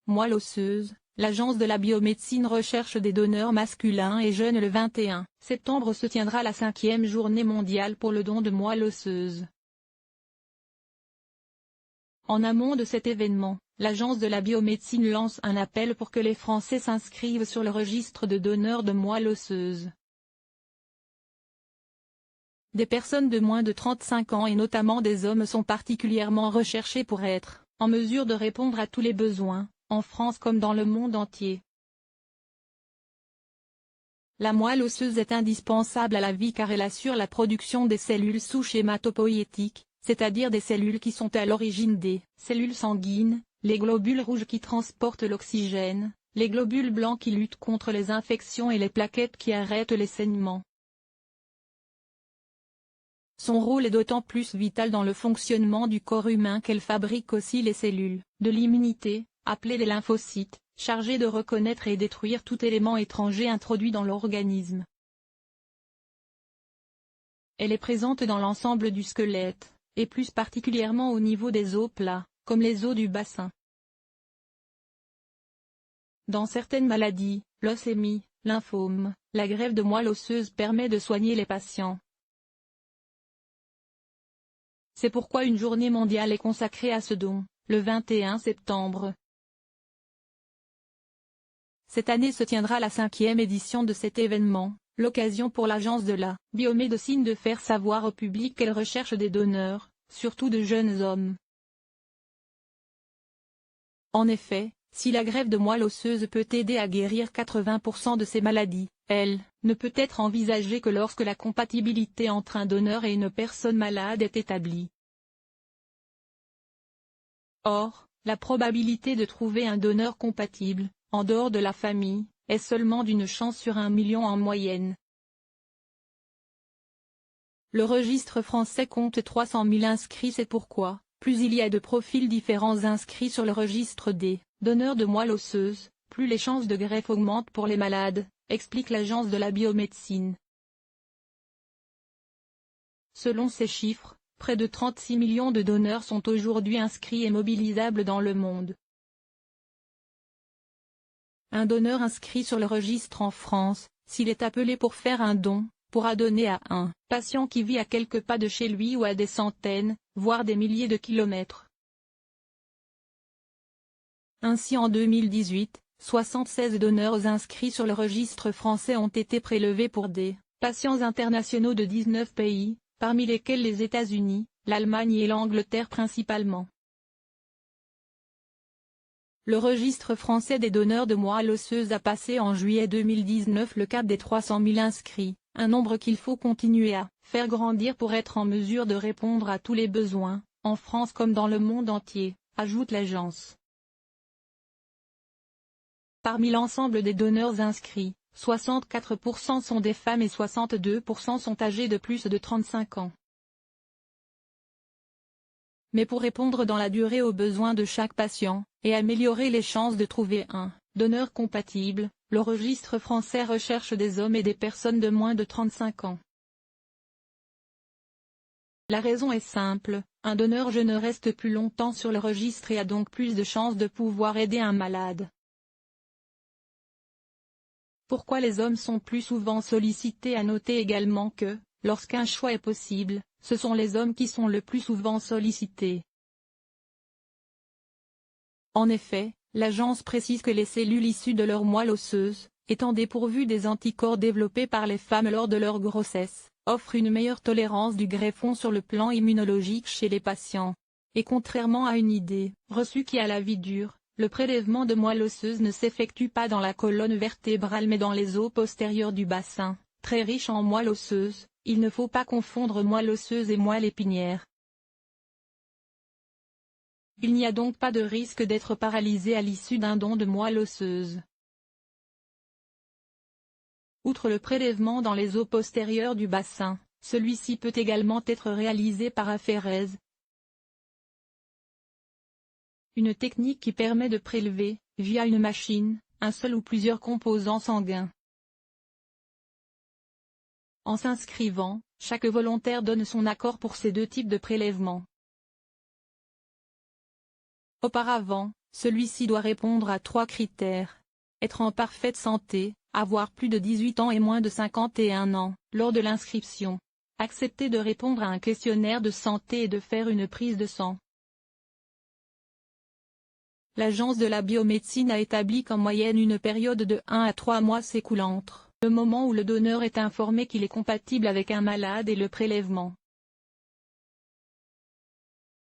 moelle osseuse, l'Agence de la biomédecine recherche des donneurs masculins et jeunes. Le 21 septembre se tiendra la 5e journée mondiale pour le don de moelle osseuse. En amont de cet événement, l'Agence de la biomédecine lance un appel pour que les Français s'inscrivent sur le registre de donneurs de moelle osseuse. Des personnes de moins de 35 ans et notamment des hommes sont particulièrement recherchés pour être en mesure de répondre à tous les besoins, en France comme dans le monde entier. La moelle osseuse est indispensable à la vie car elle assure la production des cellules souches hématopoïétiques, c'est-à-dire des cellules qui sont à l'origine des cellules sanguines, les globules rouges qui transportent l'oxygène, les globules blancs qui luttent contre les infections et les plaquettes qui arrêtent les saignements. Son rôle est d'autant plus vital dans le fonctionnement du corps humain qu'elle fabrique aussi les cellules de l'immunité, appelées les lymphocytes, chargées de reconnaître et détruire tout élément étranger introduit dans l'organisme. Elle est présente dans l'ensemble du squelette, et plus particulièrement au niveau des os plats, comme les os du bassin. Dans certaines maladies, leucémie, lymphome, la greffe de moelle osseuse permet de soigner les patients. C'est pourquoi une journée mondiale est consacrée à ce don, le 21 septembre. Cette année se tiendra la 5e édition de cet événement, l'occasion pour l'Agence de la biomédecine de faire savoir au public qu'elle recherche des donneurs, surtout de jeunes hommes. En effet, si la greffe de moelle osseuse peut aider à guérir 80% de ces maladies, elle ne peut être envisagée que lorsque la compatibilité entre un donneur et une personne malade est établie. Or, la probabilité de trouver un donneur compatible, en dehors de la famille, est seulement d'une chance sur 1 million en moyenne. Le registre français compte 300 000 inscrits, c'est pourquoi, plus il y a de profils différents inscrits sur le registre des donneurs de moelle osseuse, plus les chances de greffe augmentent pour les malades, explique l'Agence de la biomédecine. Selon ces chiffres, près de 36 millions de donneurs sont aujourd'hui inscrits et mobilisables dans le monde. Un donneur inscrit sur le registre en France, s'il est appelé pour faire un don, pourra donner à un patient qui vit à quelques pas de chez lui ou à des centaines, voire des milliers de kilomètres. Ainsi en 2018, 76 donneurs inscrits sur le registre français ont été prélevés pour des patients internationaux de 19 pays, parmi lesquels les États-Unis, l'Allemagne et l'Angleterre principalement. Le registre français des donneurs de moelle osseuse a passé en juillet 2019 le cap des 300 000 inscrits, un nombre qu'il faut continuer à faire grandir pour être en mesure de répondre à tous les besoins, en France comme dans le monde entier, ajoute l'agence. Parmi l'ensemble des donneurs inscrits, 64% sont des femmes et 62% sont âgés de plus de 35 ans. Mais pour répondre dans la durée aux besoins de chaque patient, et améliorer les chances de trouver un donneur compatible, le registre français recherche des hommes et des personnes de moins de 35 ans. La raison est simple, un donneur jeune reste plus longtemps sur le registre et a donc plus de chances de pouvoir aider un malade. Pourquoi les hommes sont plus souvent sollicités? À noter également que, lorsqu'un choix est possible, ce sont les hommes qui sont le plus souvent sollicités. En effet, l'agence précise que les cellules issues de leur moelle osseuse, étant dépourvues des anticorps développés par les femmes lors de leur grossesse, offrent une meilleure tolérance du greffon sur le plan immunologique chez les patients. Et contrairement à une idée reçue qui a la vie dure, le prélèvement de moelle osseuse ne s'effectue pas dans la colonne vertébrale mais dans les os postérieurs du bassin, très riche en moelle osseuse. Il ne faut pas confondre moelle osseuse et moelle épinière. Il n'y a donc pas de risque d'être paralysé à l'issue d'un don de moelle osseuse. Outre le prélèvement dans les os postérieurs du bassin, celui-ci peut également être réalisé par aphérèse. Une technique qui permet de prélever, via une machine, un seul ou plusieurs composants sanguins. En s'inscrivant, chaque volontaire donne son accord pour ces deux types de prélèvements. Auparavant, Celui-ci doit répondre à 3 critères. Être en parfaite santé, avoir plus de 18 ans et moins de 51 ans, lors de l'inscription. Accepter de répondre à un questionnaire de santé et de faire une prise de sang. L'Agence de la biomédecine a établi qu'en moyenne une période de 1 à 3 mois s'écoule entre le moment où le donneur est informé qu'il est compatible avec un malade et le prélèvement.